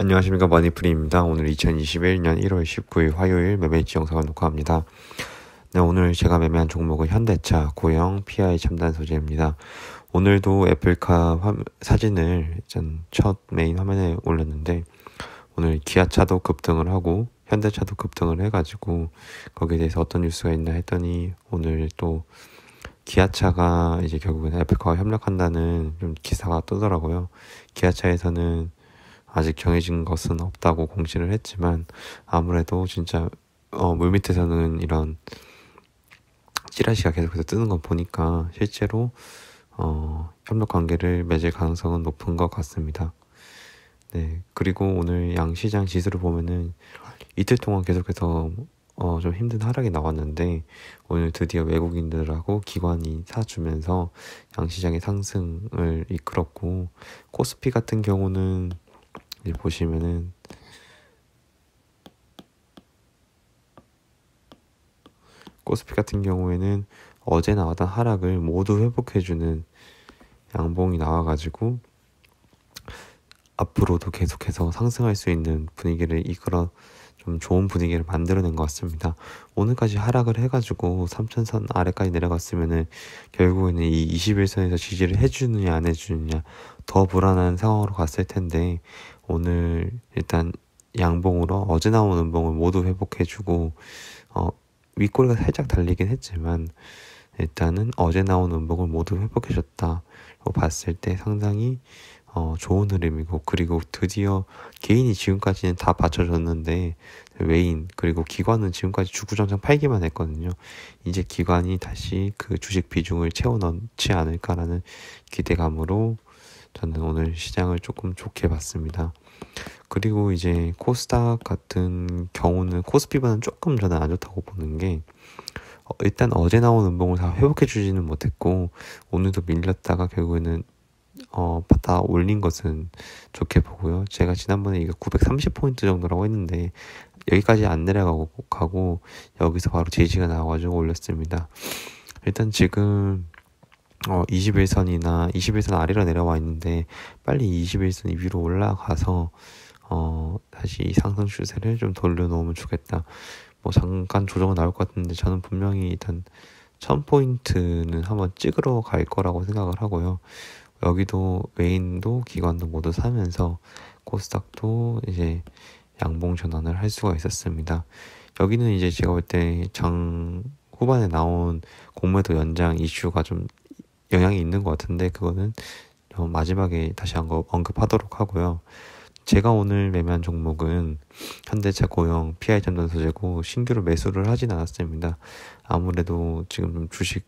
안녕하십니까, 머니프리입니다. 오늘 2021년 1월 19일 화요일 매매일지 영상을 녹화합니다. 네, 오늘 제가 매매한 종목은 현대차, 고영, PI 첨단 소재입니다. 오늘도 애플카 사진을 첫 메인 화면에 올렸는데, 오늘 기아차도 급등을 하고 현대차도 급등을 해가지고 거기에 대해서 어떤 뉴스가 있나 했더니, 오늘 또 기아차가 이제 결국엔 애플카와 협력한다는 좀 기사가 뜨더라고요. 기아차에서는 아직 정해진 것은 없다고 공지를 했지만, 아무래도 진짜 물밑에서는 이런 찌라시가 계속해서 뜨는 거 보니까 실제로 협력 관계를 맺을 가능성은 높은 것 같습니다. 네, 그리고 오늘 양시장 지수를 보면은 이틀 동안 계속해서 좀 힘든 하락이 나왔는데, 오늘 드디어 외국인들하고 기관이 사주면서 양시장의 상승을 이끌었고, 코스피 같은 경우는 보시면은 코스피 같은 경우에는 어제 나왔던 하락을 모두 회복해주는 양봉이 나와가지고 앞으로도 계속해서 상승할 수 있는 분위기를 이끌어 좀 좋은 분위기를 만들어낸 것 같습니다. 오늘까지 하락을 해가지고 3천선 아래까지 내려갔으면은 결국에는 이 21선에서 지지를 해주느냐 안 해주느냐 더 불안한 상황으로 갔을 텐데, 오늘 일단 양봉으로 어제 나온 음봉을 모두 회복해주고 윗꼬리가 살짝 달리긴 했지만 일단은 어제 나온 음봉을 모두 회복해줬다고 봤을 때 상당히 좋은 흐름이고, 그리고 드디어 개인이 지금까지는 다 받쳐줬는데 외인 그리고 기관은 지금까지 주구장창 팔기만 했거든요. 이제 기관이 다시 그 주식 비중을 채워 넣지 않을까라는 기대감으로 저는 오늘 시장을 조금 좋게 봤습니다. 그리고 이제 코스닥 같은 경우는 코스피보다는 조금 저는 안 좋다고 보는 게, 일단 어제 나온 음봉을 다 회복해 주지는 못했고 오늘도 밀렸다가 결국에는 다 올린 것은 좋게 보고요. 제가 지난번에 이거 930포인트 정도라고 했는데 여기까지 안 내려가고 여기서 바로 제지가 나와가지고 올렸습니다. 일단 지금 21선이나 21선 아래로 내려와 있는데, 빨리 21선 위로 올라가서 다시 이 상승 추세를 좀 돌려놓으면 좋겠다. 뭐 잠깐 조정은 나올 것 같은데 저는 분명히 일단 1000포인트는 한번 찍으러 갈 거라고 생각을 하고요. 여기도 외인도 기관도 모두 사면서 코스닥도 이제 양봉 전환을 할 수가 있었습니다. 여기는 이제 제가 볼 때 장 후반에 나온 공매도 연장 이슈가 좀 영향이 있는 것 같은데, 그거는 마지막에 다시 언급하도록 하고요. 제가 오늘 매매한 종목은 현대차, 고영, PI 첨단 소재고 신규로 매수를 하진 않았습니다. 아무래도 지금 주식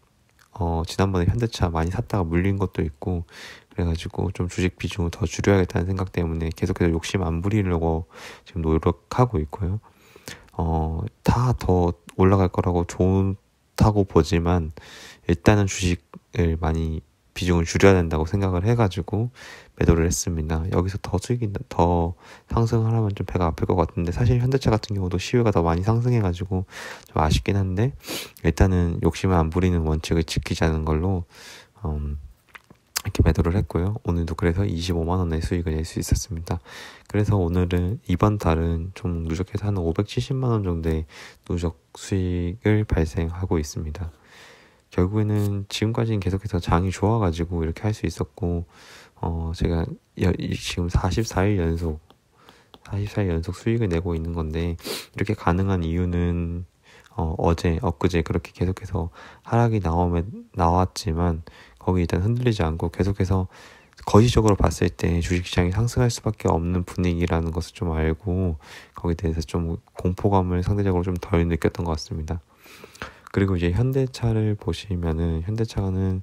지난번에 현대차 많이 샀다가 물린 것도 있고 그래가지고 좀 주식 비중을 더 줄여야겠다는 생각 때문에 계속해서 욕심 안 부리려고 지금 노력하고 있고요. 다 더 올라갈 거라고 좋다고 보지만 일단은 주식을 많이 비중을 줄여야 된다고 생각을 해가지고 매도를 했습니다. 여기서 더 상승을 하면 좀 배가 아플 것 같은데, 사실 현대차 같은 경우도 시효가 더 많이 상승해가지고 좀 아쉽긴 한데, 일단은 욕심을 안 부리는 원칙을 지키자는 걸로 이렇게 매도를 했고요. 오늘도 그래서 25만원의 수익을 낼 수 있었습니다. 그래서 오늘은 이번 달은 좀 누적해서 한 570만원 정도의 누적 수익을 발생하고 있습니다. 결국에는 지금까지는 계속해서 장이 좋아가지고 이렇게 할 수 있었고, 제가 지금 44일 연속 수익을 내고 있는 건데, 이렇게 가능한 이유는 엊그제 그렇게 계속해서 하락이 나왔지만 거기 일단 흔들리지 않고 계속해서 거시적으로 봤을 때 주식시장이 상승할 수밖에 없는 분위기라는 것을 좀 알고, 거기에 대해서 좀 공포감을 상대적으로 좀 덜 느꼈던 것 같습니다. 그리고 이제 현대차를 보시면은, 현대차는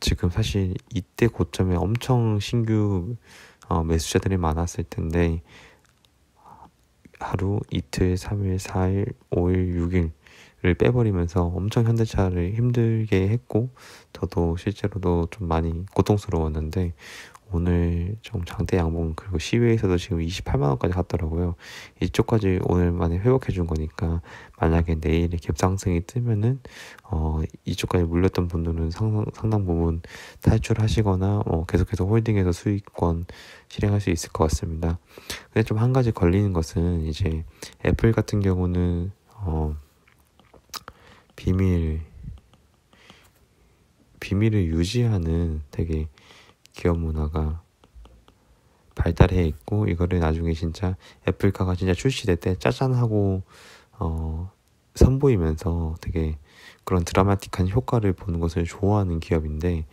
지금 사실 이때 고점에 엄청 신규 매수자들이 많았을 텐데, 하루, 이틀, 3일, 4일, 5일, 6일을 빼버리면서 엄청 현대차를 힘들게 했고, 저도 실제로도 좀 많이 고통스러웠는데, 오늘 좀 장대 양봉 그리고 시외에서도 지금 28만 원까지 갔더라고요. 이쪽까지 오늘만에 회복해 준 거니까 만약에 내일에 갭상승이 뜨면은 이쪽까지 물렸던 분들은 상당 부분 탈출하시거나 계속해서 홀딩해서 수익권 실행할 수 있을 것 같습니다. 근데 좀 한 가지 걸리는 것은 이제 애플 같은 경우는 비밀을 유지하는 되게 기업 문화가 발달해 있고, 이거를 나중에 진짜 애플카가 진짜 출시될 때 짜잔 하고 선보이면서 되게 그런 드라마틱한 효과를 보는 것을 좋아하는 기업인데,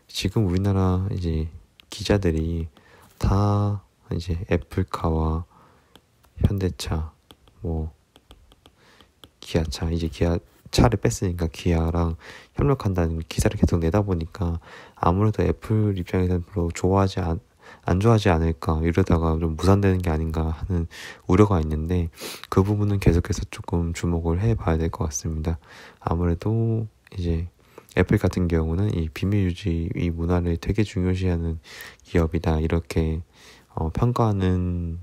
지금 우리나라 이제 기자들이 다 이제 애플카와 현대차, 뭐 기아차, 이제 기아차를 뺐으니까 기아랑 협력한다는 기사를 계속 내다 보니까 아무래도 애플 입장에서는 별로 안 좋아하지 않을까, 이러다가 좀 무산되는 게 아닌가 하는 우려가 있는데, 그 부분은 계속해서 조금 주목을 해봐야 될 것 같습니다. 아무래도 이제 애플 같은 경우는 이 비밀 유지 이 문화를 되게 중요시하는 기업이다, 이렇게 평가하는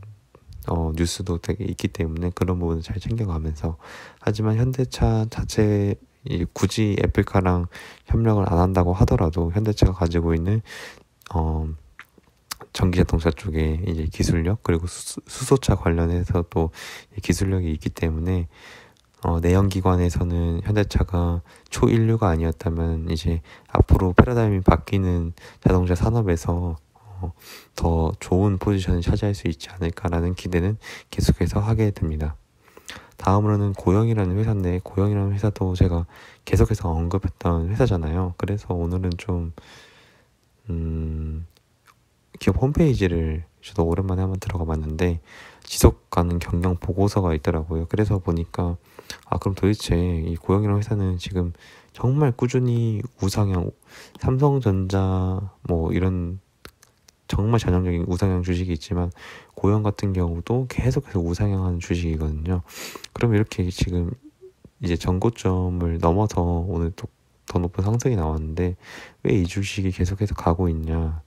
뉴스도 되게 있기 때문에 그런 부분을 잘 챙겨가면서, 하지만 현대차 자체 굳이 애플카랑 협력을 안 한다고 하더라도 현대차가 가지고 있는 전기자동차 쪽에 이제 기술력, 그리고 수소차 관련해서 또 기술력이 있기 때문에 내연기관에서는 현대차가 초인류가 아니었다면 이제 앞으로 패러다임이 바뀌는 자동차 산업에서 더 좋은 포지션을 차지할 수 있지 않을까라는 기대는 계속해서 하게 됩니다. 다음으로는 고영이라는 회사인데, 고영이라는 회사도 제가 계속해서 언급했던 회사잖아요. 그래서 오늘은 좀 기업 홈페이지를 저도 오랜만에 한번 들어가 봤는데 지속 가능 경영 보고서가 있더라고요. 그래서 보니까 그럼 도대체 이 고영이라는 회사는 지금 정말 꾸준히 우상향, 삼성전자 뭐 이런 정말 전형적인 우상향 주식이 있지만 고영 같은 경우도 계속해서 우상향하는 주식이거든요. 그럼 이렇게 지금 이제 전고점을 넘어서 오늘 또 더 높은 상승이 나왔는데 왜 이 주식이 계속해서 가고 있냐,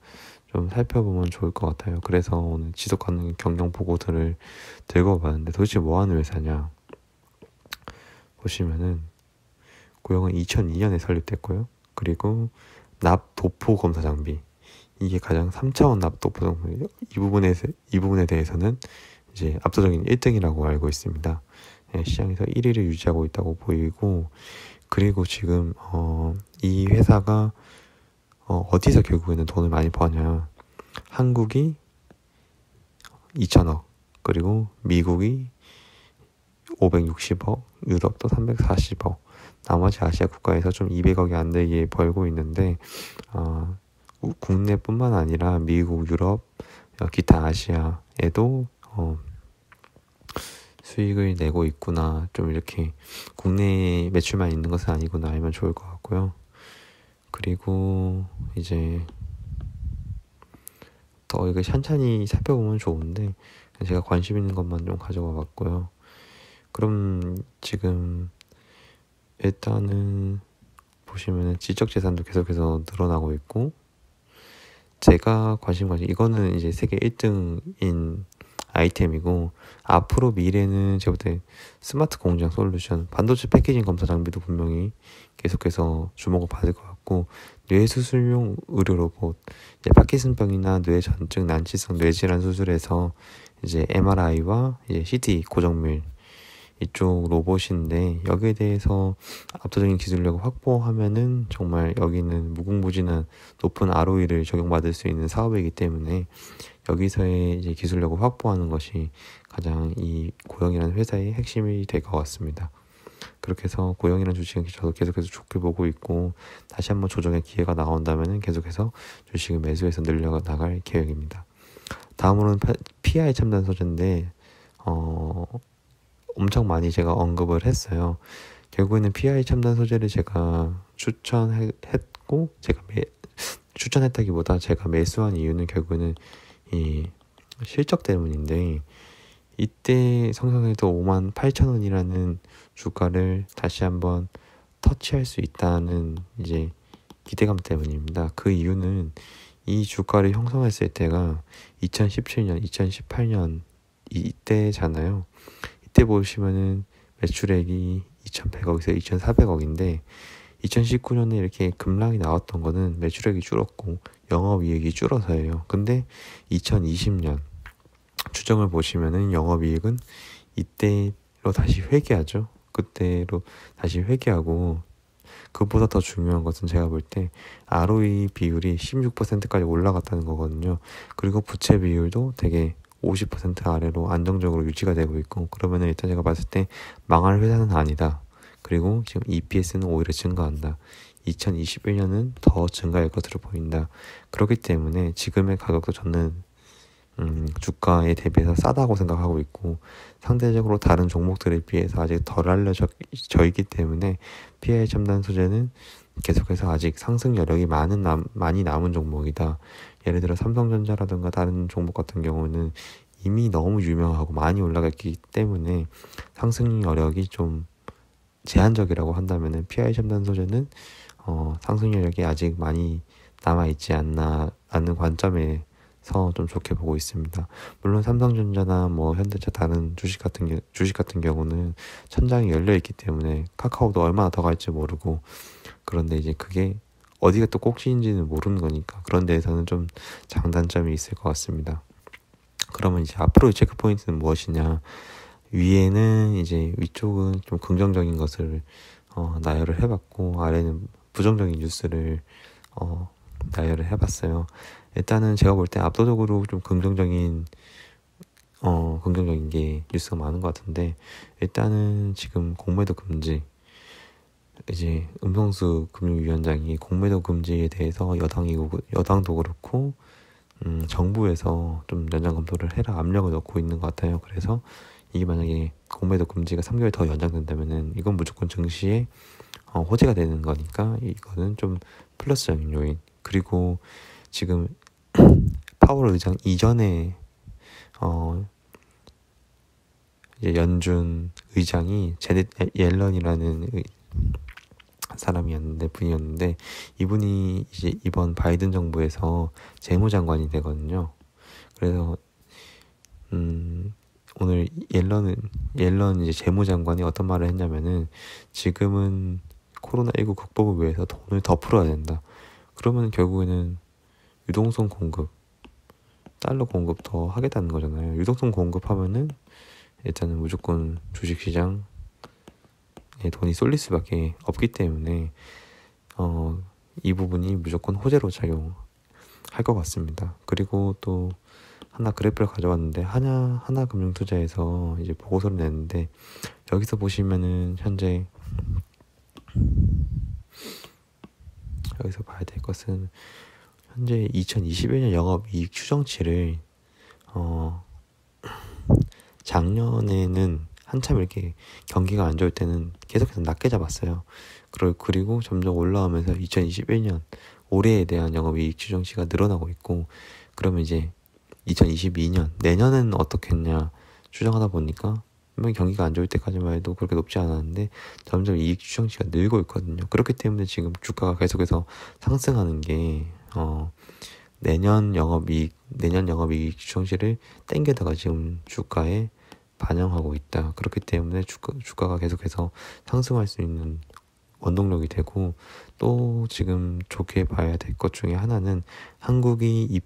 좀 살펴보면 좋을 것 같아요. 그래서 오늘 지속 가능 경영 보고서를 들고 봤는데 도대체 뭐 하는 회사냐 보시면은, 고영은 2002년에 설립됐고요. 그리고 납 도포 검사 장비, 이게 가장 3차원 납 도포 장비, 이 부분에 대해서는 이제 압도적인 1등이라고 알고 있습니다. 시장에서 1위를 유지하고 있다고 보이고, 그리고 지금 이 회사가 어디서 결국에는 돈을 많이 버냐, 한국이 2천억, 그리고 미국이 560억, 유럽도 340억, 나머지 아시아 국가에서 좀 200억이 안 되게 벌고 있는데, 국내뿐만 아니라 미국, 유럽, 기타 아시아에도 수익을 내고 있구나, 좀 이렇게 국내 매출만 있는 것은 아니구나 알면 좋을 것 같고요. 그리고 이제 더 이거 찬찬히 살펴보면 좋은데 제가 관심 있는 것만 좀 가져와 봤고요. 그럼 지금 일단은 보시면은 지적재산도 계속해서 늘어나고 있고, 제가 관심 이거는 이제 세계 1등인 아이템이고, 앞으로 미래는 제가 볼 때 스마트 공장 솔루션, 반도체 패키징 검사 장비도 분명히 계속해서 주목을 받을 것 같고, 뇌수술용 의료 로봇, 이제 파킨슨병이나 뇌전증, 난치성 뇌질환 수술에서 이제 MRI와 이제 CT 고정밀 이쪽 로봇인데, 여기에 대해서 압도적인 기술력을 확보하면은 정말 여기는 무궁무진한 높은 ROE를 적용받을 수 있는 사업이기 때문에 여기서의 이제 기술력을 확보하는 것이 가장 이 고영이라는 회사의 핵심이 될 것 같습니다. 그렇게 해서 고영이라는 주식은 저도 계속해서 좋게 보고 있고, 다시 한번 조정의 기회가 나온다면 계속해서 주식을 매수해서 늘려 나갈 계획입니다. 다음으로는 PI 첨단 소재인데 엄청 많이 제가 언급을 했어요. 결국에는 PI 첨단 소재를 제가 추천했고, 추천했다기보다 제가 매수한 이유는 결국에는 이 실적 때문인데, 이때 성장해도 58,000원이라는 주가를 다시 한번 터치할 수 있다는 이제 기대감 때문입니다. 그 이유는 이 주가를 형성했을 때가 2017년, 2018년 이때잖아요. 이때 보시면은 매출액이 2,100억에서 2,400억인데 2019년에 이렇게 급락이 나왔던 거는 매출액이 줄었고 영업이익이 줄어서예요. 근데 2020년 추정을 보시면은 영업이익은 이때로 다시 회귀하죠. 그때로 다시 회귀하고, 그보다 더 중요한 것은 제가 볼 때 ROE 비율이 16%까지 올라갔다는 거거든요. 그리고 부채 비율도 되게 50% 아래로 안정적으로 유지가 되고 있고, 그러면은 일단 제가 봤을 때 망할 회사는 아니다. 그리고 지금 EPS는 오히려 증가한다. 2021년은 더 증가할 것으로 보인다. 그렇기 때문에 지금의 가격도 저는 주가에 대비해서 싸다고 생각하고 있고, 상대적으로 다른 종목들에 비해서 아직 덜 알려져 있기 때문에 PI 첨단 소재는 계속해서 아직 상승 여력이 많이 남은 종목이다. 예를 들어 삼성전자라든가 다른 종목 같은 경우는 이미 너무 유명하고 많이 올라갔기 때문에 상승 여력이 좀 제한적이라고 한다면은 PI 첨단 소재는 상승 여력이 아직 많이 남아있지 않나 라는 관점에서 좀 좋게 보고 있습니다. 물론 삼성전자나 뭐 현대차 다른 주식 같은 경우는 천장이 열려 있기 때문에 카카오도 얼마나 더 갈지 모르고, 그런데 이제 그게 어디가 또 꼭지인지는 모르는 거니까 그런 데에서는 좀 장단점이 있을 것 같습니다. 그러면 이제 앞으로의 체크 포인트는 무엇이냐? 위에는 이제 위쪽은 좀 긍정적인 것을 나열을 해봤고, 아래는 부정적인 뉴스를 나열을 해봤어요. 일단은 제가 볼 때 압도적으로 좀 긍정적인 게 뉴스가 많은 것 같은데, 일단은 지금 공매도 금지, 이제 음성수 금융위원장이 공매도 금지에 대해서 여당도 그렇고 정부에서 좀 연장 검토를 해라 압력을 넣고 있는 것 같아요. 그래서 이게 만약에 공매도 금지가 3개월 더 연장된다면은 이건 무조건 증시에 호재가 되는 거니까 이거는 좀 플러스적인 요인. 그리고 지금 파월 의장 이전에 이제 연준 의장이 제넷 옐런이라는 분이었는데 이분이 이제 이번 바이든 정부에서 재무장관이 되거든요. 그래서 오늘 옐런 이제 재무장관이 어떤 말을 했냐면은, 지금은 코로나19 극복을 위해서 돈을 더 풀어야 된다. 그러면 결국에는 유동성 공급, 달러 공급 더 하겠다는 거잖아요. 유동성 공급하면은 일단은 무조건 주식시장에 돈이 쏠릴 수밖에 없기 때문에 이 부분이 무조건 호재로 작용할 것 같습니다. 그리고 또 하나 그래프를 가져왔는데 하나금융투자에서 이제 보고서를 냈는데, 여기서 보시면은 현재 여기서 봐야 될 것은 현재 2021년 영업이익 추정치를 작년에는 한참 이렇게 경기가 안 좋을 때는 계속해서 낮게 잡았어요. 그리고 점점 올라오면서 2021년 올해에 대한 영업이익 추정치가 늘어나고 있고, 그러면 이제 2022년 내년에는 어떻겠냐 추정하다 보니까 분명히 경기가 안 좋을 때까지만 해도 그렇게 높지 않았는데 점점 이익 추정치가 늘고 있거든요. 그렇기 때문에 지금 주가가 계속해서 상승하는 게 내년 영업이익 추정치를 땡겨다가 지금 주가에 반영하고 있다. 그렇기 때문에 주가가 계속해서 상승할 수 있는 원동력이 되고, 또 지금 좋게 봐야 될 것 중에 하나는 한국이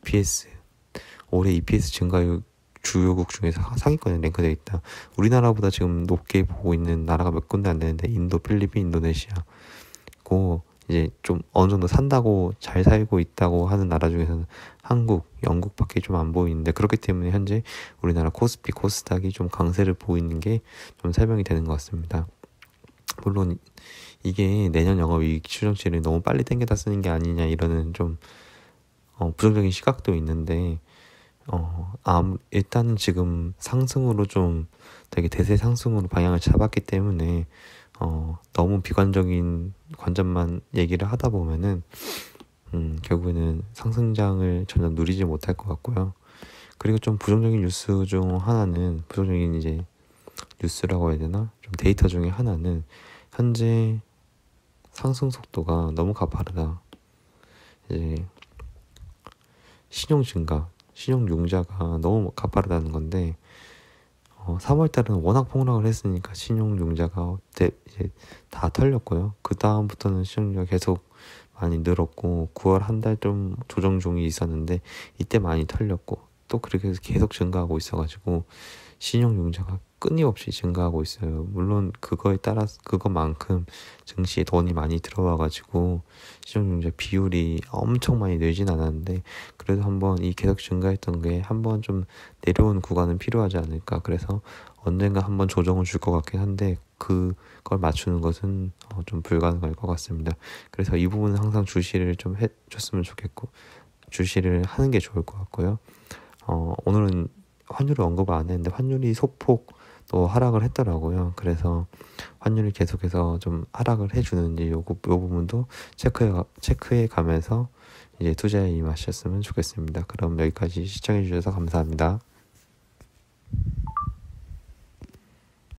올해 EPS 증가율 주요국 중에서 상위권에 랭크되어 있다. 우리나라보다 지금 높게 보고 있는 나라가 몇 군데 안 되는데 인도, 필리핀, 인도네시아고, 이제 좀 어느 정도 산다고 잘 살고 있다고 하는 나라 중에서는 한국, 영국밖에 좀 안 보이는데, 그렇기 때문에 현재 우리나라 코스피, 코스닥이 좀 강세를 보이는 게 좀 설명이 되는 것 같습니다. 물론 이게 내년 영업이익 추정치를 너무 빨리 땡겨다 쓰는 게 아니냐 이러는 좀 부정적인 시각도 있는데, 일단은 지금 상승으로 좀 되게 대세 상승으로 방향을 잡았기 때문에 너무 비관적인 관점만 얘기를 하다 보면은 결국에는 상승장을 전혀 누리지 못할 것 같고요. 그리고 좀 부정적인 뉴스 중 하나는, 부정적인 이제 뉴스라고 해야 되나? 좀 데이터 중에 하나는 현재 상승 속도가 너무 가파르다. 이제 신용 증가, 신용 융자가 너무 가파르다는 건데 3월 달은 워낙 폭락을 했으니까 신용 융자가 이제 다 털렸고요. 그 다음부터는 신용 융자가 계속 많이 늘었고 9월 한 달 좀 조정 중이 있었는데 이때 많이 털렸고 또 그렇게 해서 계속 증가하고 있어가지고 신용 융자가 끊임없이 증가하고 있어요. 물론 그거에 따라 그것만큼 증시에 돈이 많이 들어와가지고 신용 융자 비율이 엄청 많이 늘진 않았는데 그래도 한번 이 계속 증가했던 게 한번 좀 내려온 구간은 필요하지 않을까. 그래서 언젠가 한번 조정을 줄 것 같긴 한데 그걸 맞추는 것은 좀 불가능할 것 같습니다. 그래서 이 부분은 항상 주시를 좀 해줬으면 좋겠고 주시를 하는 게 좋을 것 같고요. 오늘은 환율을 언급을 안 했는데 환율이 소폭 또 하락을 했더라고요. 그래서 환율이 계속해서 좀 하락을 해주는지 요 부분도 체크해 가면서 이제 투자에 임하셨으면 좋겠습니다. 그럼 여기까지 시청해 주셔서 감사합니다.